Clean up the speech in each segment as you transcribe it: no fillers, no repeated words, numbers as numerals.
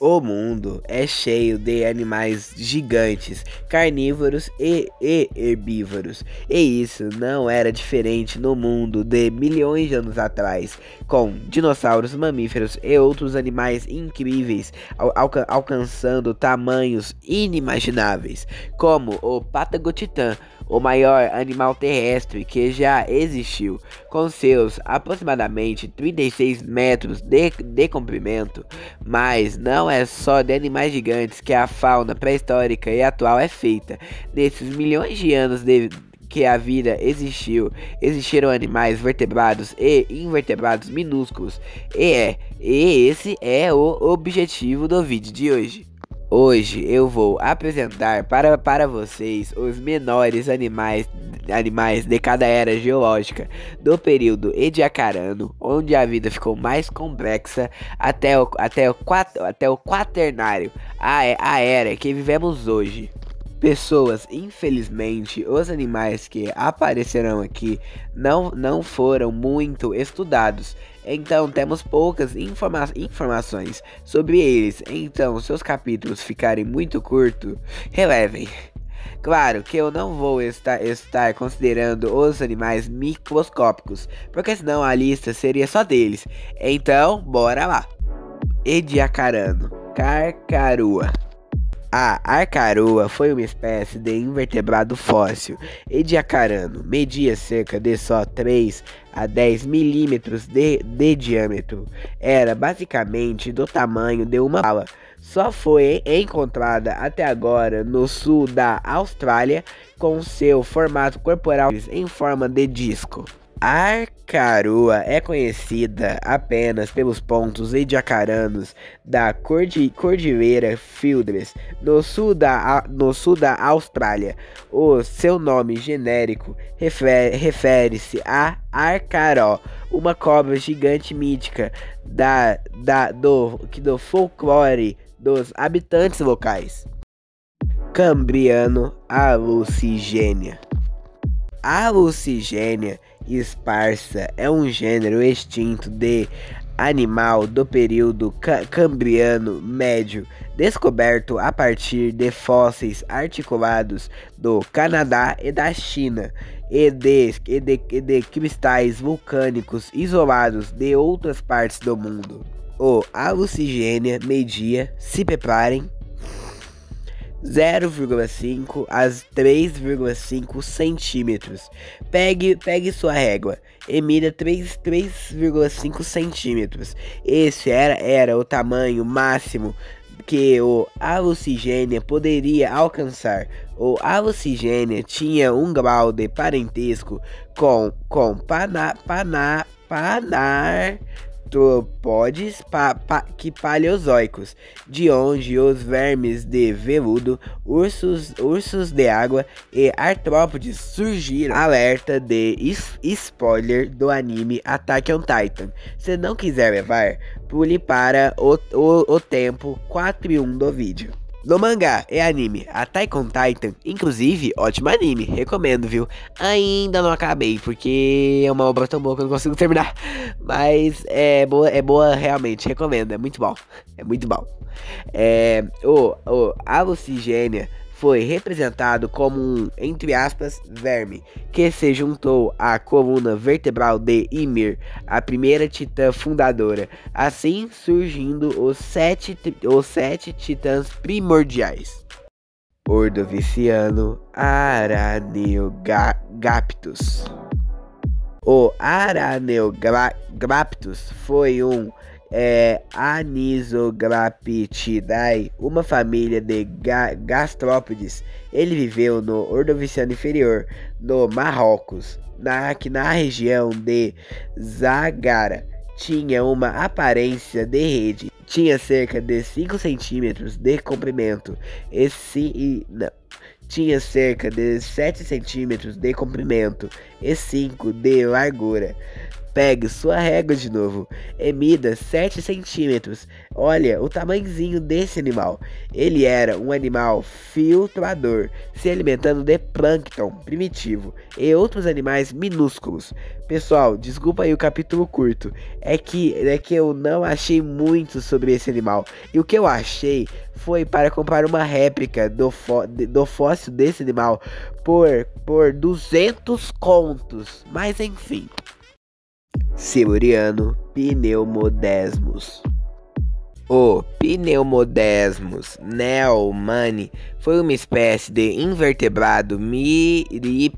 O mundo é cheio de animais gigantes, carnívoros e herbívoros, e isso não era diferente no mundo de milhões de anos atrás, com dinossauros, mamíferos e outros animais incríveis alcançando tamanhos inimagináveis, como o Patagotitã, o maior animal terrestre que já existiu, com seus aproximadamente 36 metros de comprimento. Mas não é só de animais gigantes que a fauna pré-histórica e atual é feita. Nesses milhões de anos que a vida existiu, existiram animais vertebrados e invertebrados minúsculos. E esse é o objetivo do vídeo de hoje. Hoje eu vou apresentar para vocês os menores animais de cada era geológica do período Ediacarano, onde a vida ficou mais complexa até o Quaternário, a era que vivemos hoje. Pessoas, infelizmente, os animais que aparecerão aqui não foram muito estudados, então temos poucas informações sobre eles. Então, se os capítulos ficarem muito curtos, relevem. Claro que eu não vou estar considerando os animais microscópicos, porque senão a lista seria só deles. Então, bora lá. Ediacarano, Carcarua. A arcaroa foi uma espécie de invertebrado fóssil. Ediacarano media cerca de só 3 a 10 milímetros de diâmetro. Era basicamente do tamanho de uma bala. Só foi encontrada até agora no sul da Austrália, com seu formato corporal em forma de disco. A arcaroa é conhecida apenas pelos pontos ediacaranos da Cordilheira Flinders, no sul da Austrália. O seu nome genérico refere-se a arcaró, uma cobra gigante mítica do folclore dos habitantes locais. Cambriano Hallucigenia. A Hallucigenia esparsa é um gênero extinto de animal do período Cambriano Médio, descoberto a partir de fósseis articulados do Canadá e da China, e de cristais vulcânicos isolados de outras partes do mundo. O Hallucigenia media, se preparem, 0,5 a 3,5 centímetros. Pegue sua régua e mida 3,5 centímetros. Esse era o tamanho máximo que o Hallucigenia poderia alcançar. O Hallucigenia tinha um grau de parentesco com Panartrópodes paleozoicos, de onde os vermes de veludo, ursos de água e artrópodes surgiram. Alerta de spoiler do anime Attack on Titan. Se não quiser levar, pule para o tempo 4:1 do vídeo. No mangá e anime Attack on Titan, inclusive, ótimo anime, recomendo, viu? Ainda não acabei, porque é uma obra tão boa que eu não consigo terminar. Mas é boa realmente, recomendo, é muito bom. O Hallucigenia foi representado como um, entre aspas, verme, que se juntou à coluna vertebral de Ymir, a primeira titã fundadora, assim surgindo os sete titãs primordiais. Ordoviciano Araneogaptus. O Araneogaptus foi um Anisograptidae, uma família de gastrópodes. Ele viveu no Ordoviciano inferior, no Marrocos, na região de Zagara. Tinha uma aparência de rede, tinha cerca de 5 centímetros de comprimento tinha cerca de 7 centímetros de comprimento e 5 de largura. Pegue sua régua de novo e mida 7 centímetros. Olha o tamanhozinho desse animal. Ele era um animal filtrador, se alimentando de plâncton primitivo e outros animais minúsculos. Pessoal, desculpa aí o capítulo curto. É que eu não achei muito sobre esse animal. E o que eu achei foi para comprar uma réplica do fóssil desse animal por 200 contos. Mas enfim. Siluriano pneumodesmus. O Pneumodesmus neomani foi uma espécie de invertebrado mirípede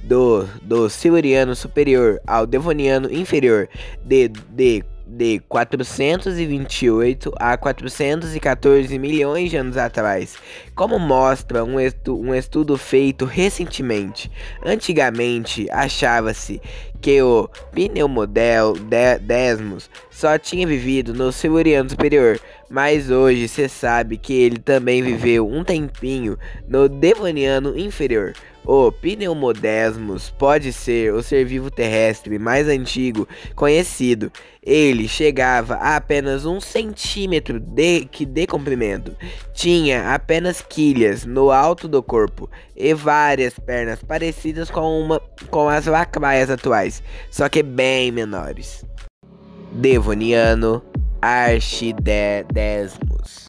do Siluriano superior ao Devoniano inferior de 428 a 414 milhões de anos atrás, como mostra um estudo feito recentemente. Antigamente, achava-se que o Pneumodesmus só tinha vivido no Siluriano superior, mas hoje se sabe que ele também viveu um tempinho no Devoniano inferior. O Pneumodesmus pode ser o ser vivo terrestre mais antigo conhecido. Ele chegava a apenas 1 centímetro de comprimento. Tinha apenas quilhas no alto do corpo e várias pernas parecidas com as lacraias atuais, só que bem menores. Devoniano archidesmus.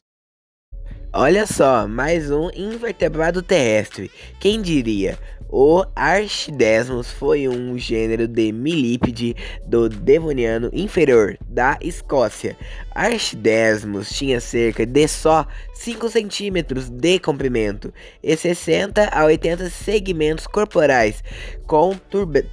Olha só, mais um invertebrado terrestre. Quem diria? O Archidesmus foi um gênero de milípede do Devoniano inferior da Escócia. Archidesmus tinha cerca de só 5 centímetros de comprimento e 60 a 80 segmentos corporais com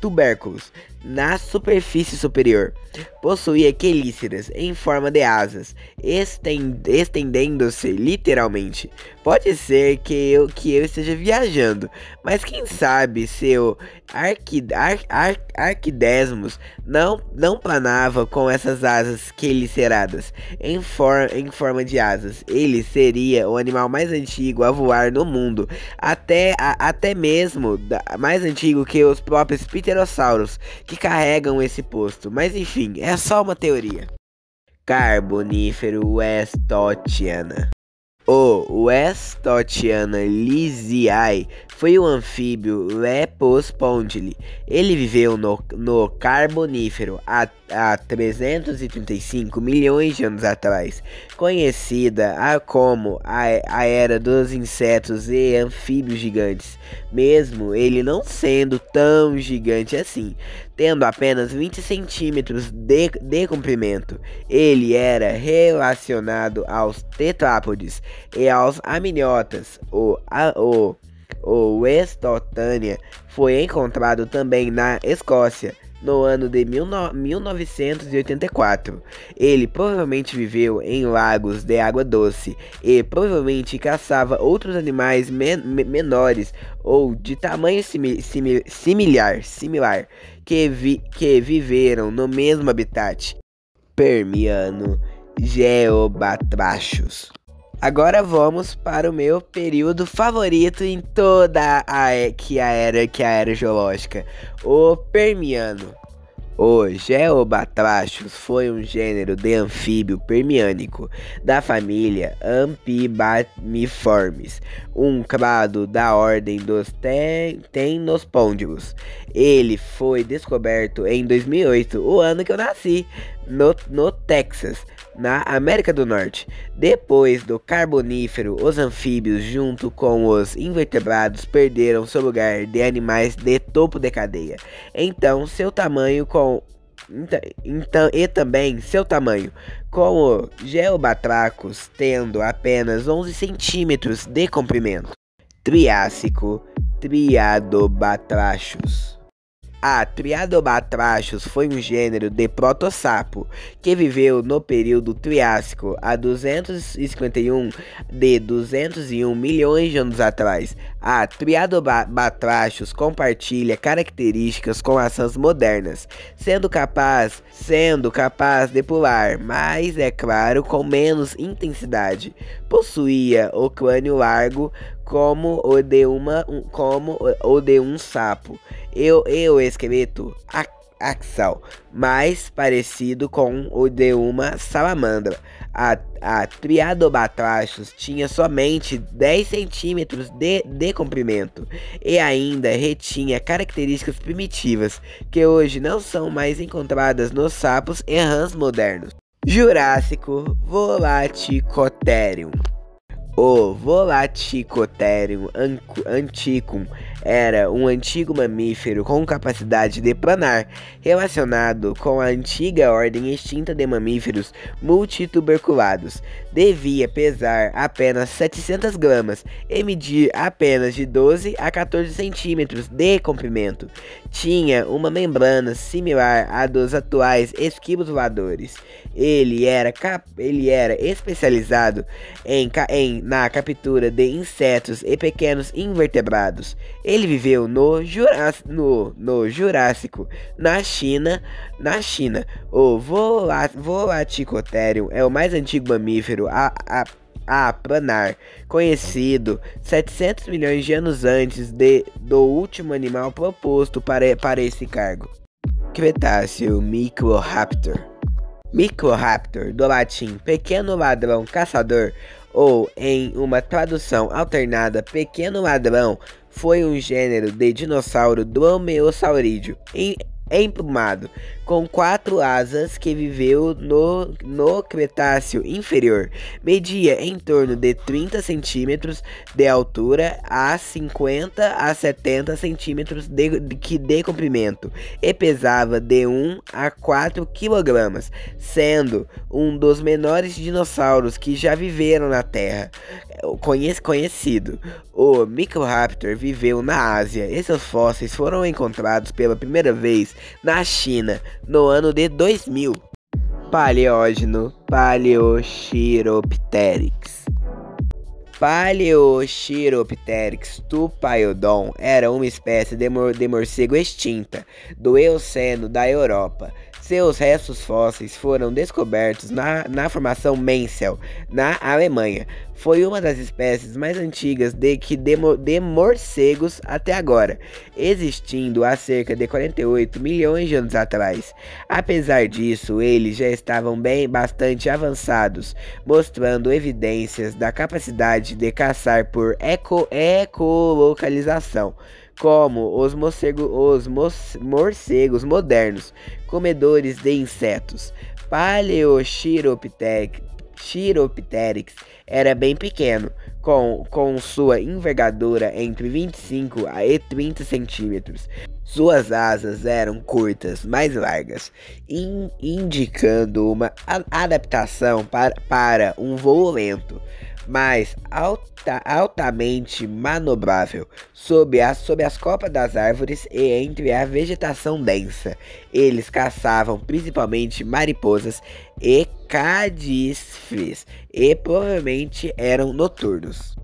tubérculos na superfície superior. Possuía quelíceras em forma de asas, estendendo-se literalmente. Pode ser que eu esteja viajando, mas quem sabe seu Archidesmus não planava com essas asas queliceradas em forma de asas. Ele seria o animal mais antigo a voar no mundo, até mesmo mais antigo que os próprios pterossauros que carregam esse posto. Mas enfim, é só uma teoria. Carbonífero Westotiana. O Westotiana lizziae foi um anfíbio Lepospondyle. Ele viveu no Carbonífero há 335 milhões de anos atrás, conhecida como a Era dos Insetos e Anfíbios Gigantes, mesmo ele não sendo tão gigante assim, tendo apenas 20 centímetros de comprimento. Ele era relacionado aos tetrápodes e aos amniotas. O Westotania foi encontrado também na Escócia no ano de 1984. Ele provavelmente viveu em lagos de água doce e provavelmente caçava outros animais menores ou de tamanho similar que viveram no mesmo habitat. Permiano Geobatrachus. Agora vamos para o meu período favorito em toda a era geológica, o Permiano. O Geobatrachus foi um gênero de anfíbio permiânico da família Amphibatmiformes, um clado da ordem dos Temnospondylus. Ele foi descoberto em 2008, o ano que eu nasci, no Texas, na América do Norte. Depois do Carbonífero, os anfíbios, junto com os invertebrados, perderam seu lugar de animais de topo de cadeia. Então, seu tamanho com o Geobatrachus tendo apenas 11 centímetros de comprimento. Triássico Triadobatrachus. A Triadobatrachus foi um gênero de protossapo que viveu no período Triássico há 251 milhões de anos atrás. A Triadobatrachus compartilha características com as rãs modernas, sendo capaz de pular, mas é claro, com menos intensidade. Possuía o crânio largo como o de um sapo e o esqueleto axal, mais parecido com o de uma salamandra. A Triadobatrachus tinha somente 10 centímetros de comprimento e ainda retinha características primitivas que hoje não são mais encontradas nos sapos e rãs modernos. Jurássico Volaticotherium. O Volaticotherium antiquum era um antigo mamífero com capacidade de planar, relacionado com a antiga ordem extinta de mamíferos multituberculados. Devia pesar apenas 700 gramas e medir apenas de 12 a 14 centímetros de comprimento. Tinha uma membrana similar à dos atuais esquimos voadores. Ele era especializado na captura de insetos e pequenos invertebrados. Ele viveu no Jurássico, na China. O Volaticotherium é o mais antigo mamífero a planar, conhecido 700 milhões de anos antes do último animal proposto para esse cargo. Cretáceo Microraptor. Microraptor, do latim pequeno ladrão caçador, ou em uma tradução alternada pequeno ladrão, foi um gênero de dinossauro dromeossaurídeo emplumado, com 4 asas, que viveu no Cretáceo inferior. Media em torno de 30 centímetros de altura a 50 a 70 centímetros de comprimento e pesava de 1 a 4 quilogramas, sendo um dos menores dinossauros que já viveram na Terra. Conhecido. O Microraptor viveu na Ásia e seus fósseis foram encontrados pela primeira vez na China no ano de 2000. Paleógeno Paleochiropteryx. Paleochiropteryx tupaeodon era uma espécie de morcego extinta do Eoceno da Europa. Seus restos fósseis foram descobertos na formação Menzel, na Alemanha. Foi uma das espécies mais antigas de morcegos até agora, existindo há cerca de 48 milhões de anos atrás. Apesar disso, eles já estavam bastante avançados, mostrando evidências da capacidade de caçar por ecolocalização, como os morcegos modernos, comedores de insetos. Paleochiropteryx era bem pequeno, com sua envergadura entre 25 e 30 centímetros. Suas asas eram curtas, mais largas, indicando uma adaptação para um voo lento, mas altamente manobrável sob as copas das árvores e entre a vegetação densa. Eles caçavam principalmente mariposas e cadifres e provavelmente eram noturnos.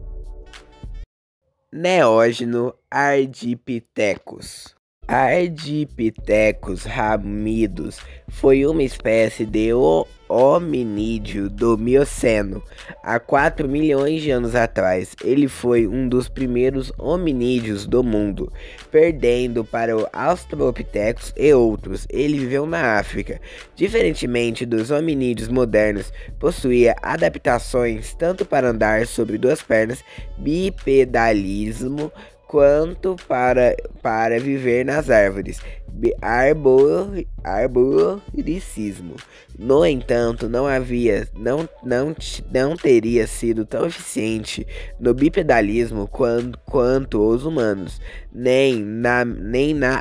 Neógeno Ardipithecus. Ardipithecus ramidus foi uma espécie de hominídeo do Mioceno. Há 4 milhões de anos atrás, ele foi um dos primeiros hominídeos do mundo, perdendo para o Australopithecus e outros. Ele viveu na África. Diferentemente dos hominídeos modernos, possuía adaptações tanto para andar sobre 2 pernas, bipedalismo, quanto para viver nas árvores, arboricismo. No entanto, não teria sido tão eficiente no bipedalismo quanto os humanos, nem na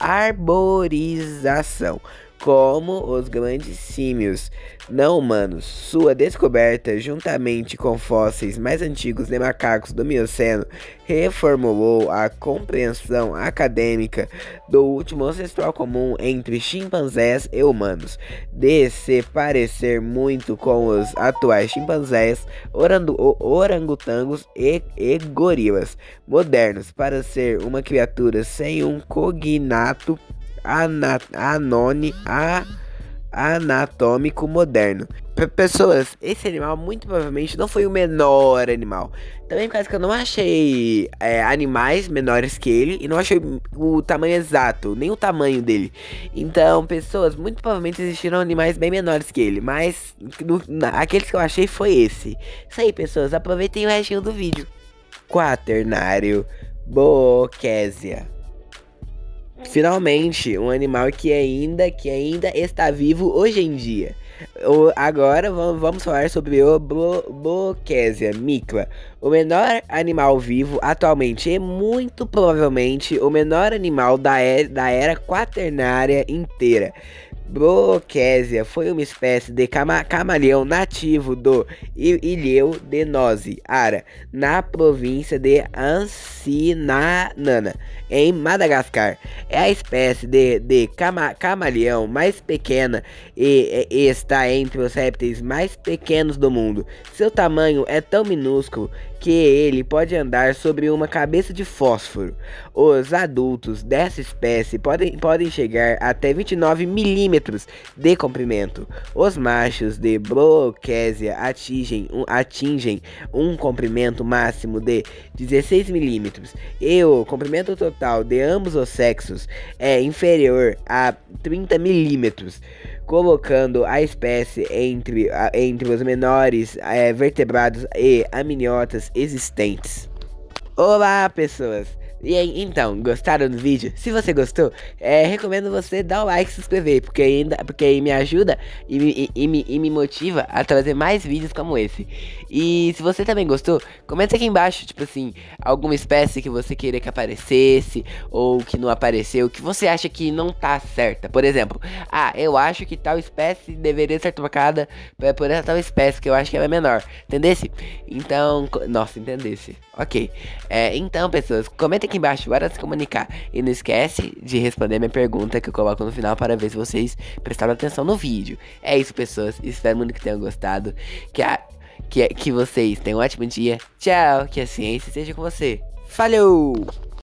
arborização, como os grandes símios não humanos. Sua descoberta, juntamente com fósseis mais antigos de macacos do Mioceno, reformulou a compreensão acadêmica do último ancestral comum entre chimpanzés e humanos, de se parecer muito com os atuais chimpanzés, orangotangos e gorilas modernos, para ser uma criatura sem um cognato anatômico moderno. Pessoas, esse animal muito provavelmente não foi o menor animal. Também por causa que eu não achei animais menores que ele e não achei o tamanho exato, nem o tamanho dele. Então, pessoas, muito provavelmente existiram animais bem menores que ele, mas aqueles que eu achei foi esse. Isso aí, pessoas, aproveitem o restinho do vídeo. Quaternário Bookesia. Finalmente, um animal que ainda está vivo hoje em dia. Agora vamos falar sobre o Bookesia micla, o menor animal vivo atualmente e muito provavelmente o menor animal da era quaternária inteira. Bookesia foi uma espécie de camaleão nativo do Ilhéu de Nosy Ara, na província de Ansinanana, em Madagascar. É a espécie de camaleão mais pequena e está entre os répteis mais pequenos do mundo. Seu tamanho é tão minúsculo que ele pode andar sobre uma cabeça de fósforo. Os adultos dessa espécie podem chegar até 29 milímetros de comprimento. Os machos de Bookesia atingem um comprimento máximo de 16 milímetros e o comprimento total de ambos os sexos é inferior a 30 milímetros, colocando a espécie entre os menores vertebrados e amniotas existentes. Olá, pessoas! E aí, então, gostaram do vídeo? Se você gostou, recomendo você dar o like e se inscrever, porque aí me ajuda e me motiva a trazer mais vídeos como esse. E se você também gostou, comenta aqui embaixo, tipo assim, alguma espécie que você queria que aparecesse, ou que não apareceu, que você acha que não tá certa. Por exemplo, eu acho que tal espécie deveria ser trocada por essa tal espécie, que eu acho que ela é menor. Entendesse? Então, nossa, entendesse. Ok. Então, pessoas, comenta aqui embaixo, bora se comunicar. E não esquece de responder minha pergunta que eu coloco no final para ver se vocês prestaram atenção no vídeo. É isso, pessoas. Espero muito que tenham gostado. Que vocês tenham um ótimo dia. Tchau. Que a ciência esteja com você. Falhou!